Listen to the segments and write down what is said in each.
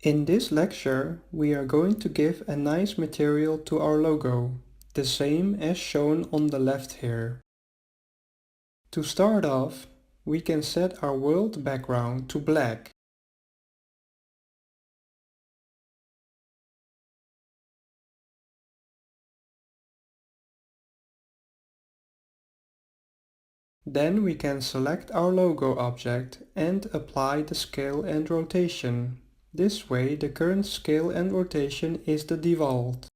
In this lecture, we are going to give a nice material to our logo, the same as shown on the left here. To start off, we can set our world background to black. Then we can select our logo object and apply the scale and rotation. This way the current scale and rotation is the default.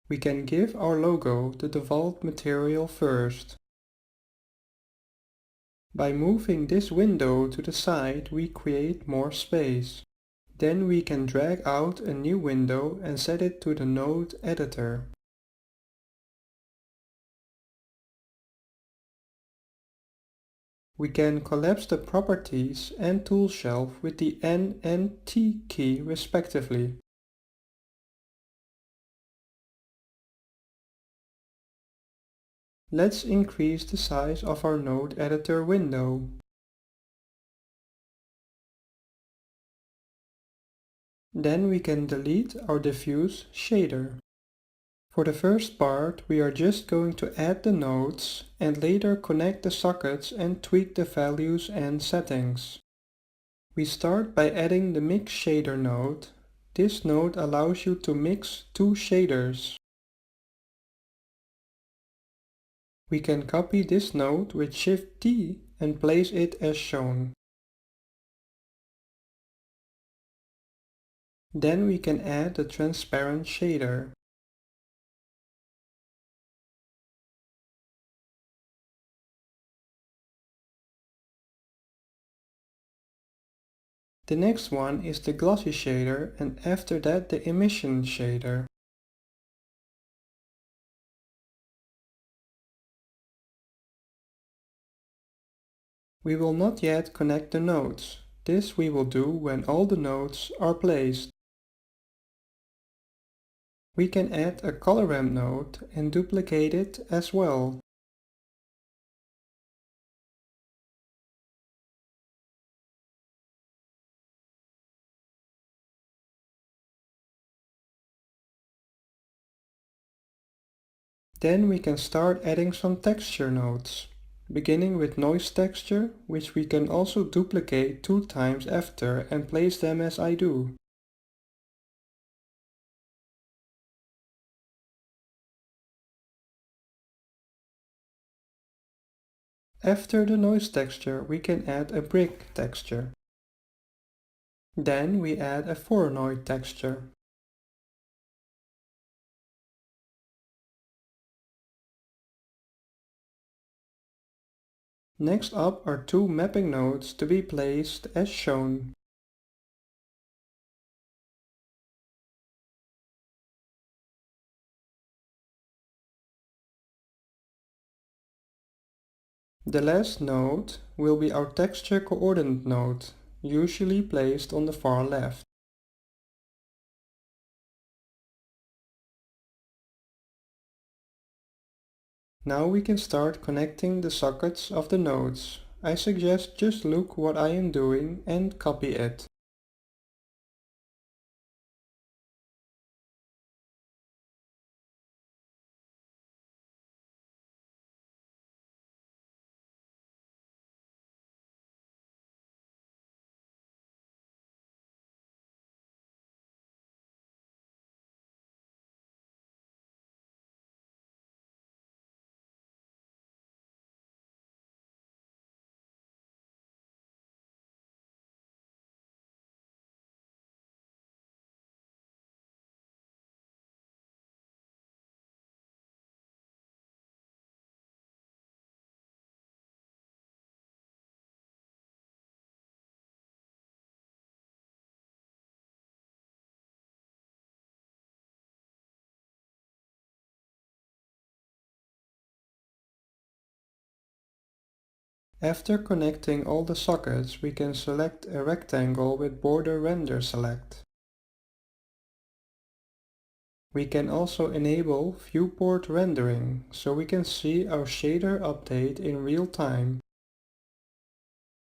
We can give our logo the default material first. By moving this window to the side, we create more space. Then we can drag out a new window and set it to the node editor. We can collapse the properties and tool shelf with the N and T key respectively. Let's increase the size of our node editor window. Then we can delete our diffuse shader. For the first part, we are just going to add the nodes and later connect the sockets and tweak the values and settings. We start by adding the Mix Shader node. This node allows you to mix two shaders. We can copy this node with Shift-T and place it as shown. Then we can add the transparent shader. The next one is the glossy shader and after that the emission shader. We will not yet connect the nodes. This we will do when all the nodes are placed. We can add a color ramp node and duplicate it as well. Then we can start adding some texture nodes, beginning with noise texture, which we can also duplicate 2 times after and place them as I do. After the noise texture, we can add a brick texture. Then we add a phonoid texture. Next up are 2 mapping nodes to be placed as shown. The last node will be our texture coordinate node, usually placed on the far left. Now we can start connecting the sockets of the nodes. I suggest just look what I am doing and copy it. After connecting all the sockets, we can select a rectangle with border render select. We can also enable viewport rendering, so we can see our shader update in real time.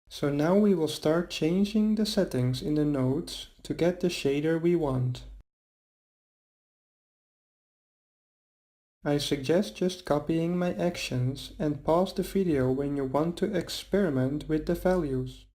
So now we will start changing the settings in the nodes to get the shader we want. I suggest just copying my actions and pause the video when you want to experiment with the values.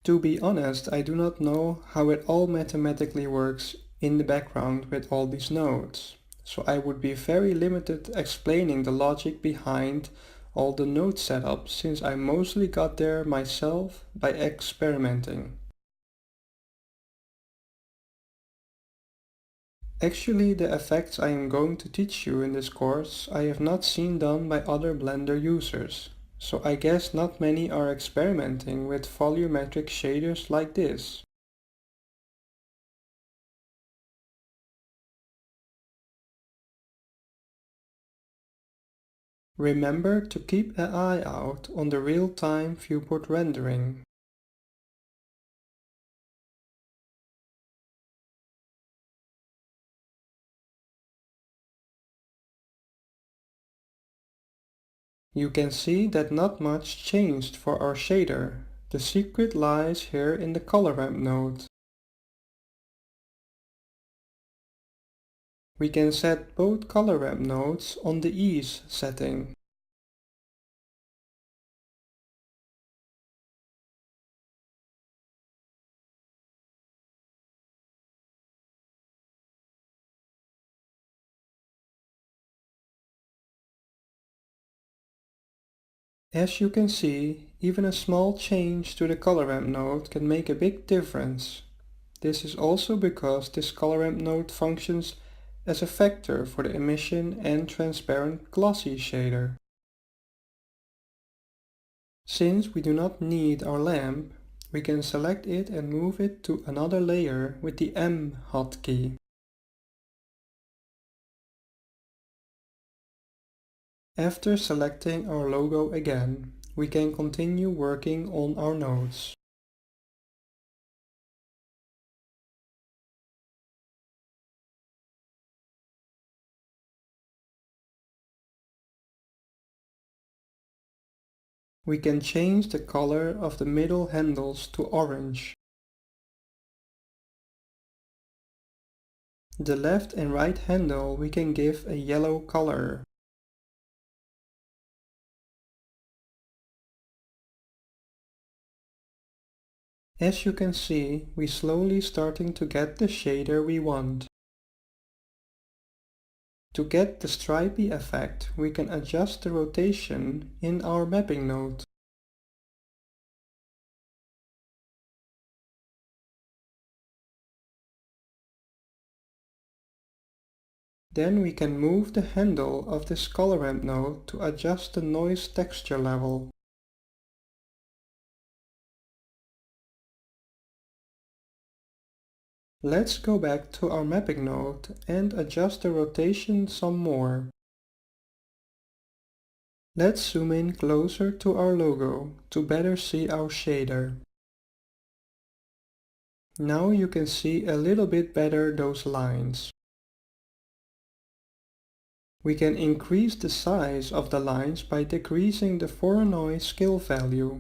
To be honest, I do not know how it all mathematically works in the background with all these nodes. So I would be very limited explaining the logic behind all the node setups since I mostly got there myself by experimenting. Actually, the effects I am going to teach you in this course I have not seen done by other Blender users, so I guess not many are experimenting with volumetric shaders like this. Remember to keep an eye out on the real-time viewport rendering. You can see that not much changed for our shader. The secret lies here in the color ramp node. We can set both color ramp nodes on the ease setting. As you can see, even a small change to the color ramp node can make a big difference. This is also because this color ramp node functions as a factor for the emission and transparent glossy shader. Since we do not need our lamp, we can select it and move it to another layer with the M hotkey. After selecting our logo again, we can continue working on our nodes. We can change the color of the middle handles to orange. The left and right handle we can give a yellow color. As you can see, we slowly starting to get the shader we want. To get the stripy effect, we can adjust the rotation in our mapping node. Then we can move the handle of this color ramp node to adjust the noise texture level. Let's go back to our mapping node and adjust the rotation some more. Let's zoom in closer to our logo to better see our shader. Now you can see a little bit better those lines. We can increase the size of the lines by decreasing the Voronoi scale value.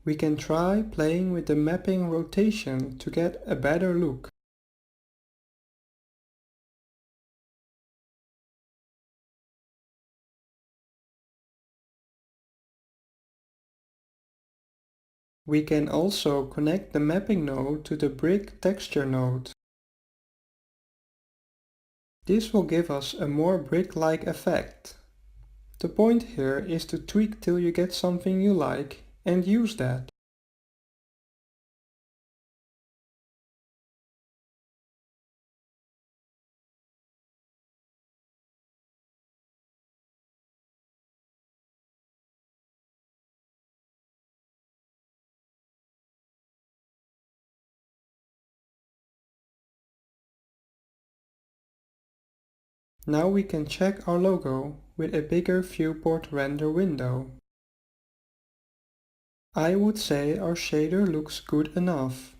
We can try playing with the mapping rotation to get a better look. We can also connect the mapping node to the brick texture node. This will give us a more brick-like effect. The point here is to tweak till you get something you like and use that. Now we can check our logo with a bigger viewport render window. I would say our shader looks good enough.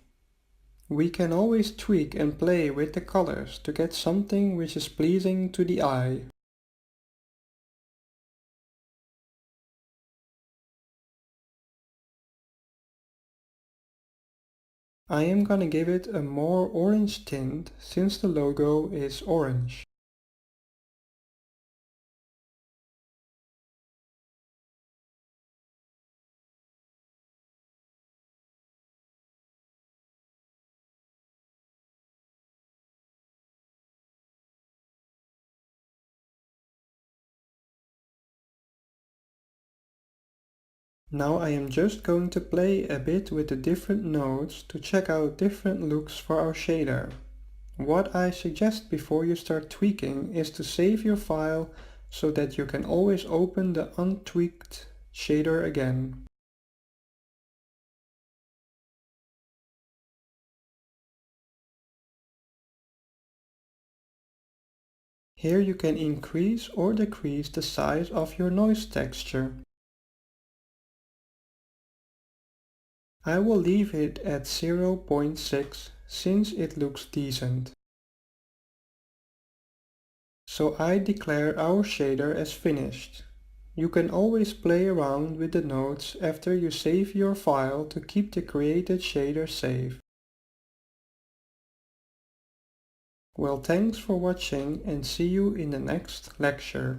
We can always tweak and play with the colors to get something which is pleasing to the eye. I am gonna give it a more orange tint since the logo is orange. Now I am just going to play a bit with the different nodes to check out different looks for our shader. What I suggest before you start tweaking is to save your file so that you can always open the untweaked shader again. Here you can increase or decrease the size of your noise texture. I will leave it at 0.6 since it looks decent. So I declare our shader as finished. You can always play around with the nodes after you save your file to keep the created shader safe. Well, thanks for watching and see you in the next lecture.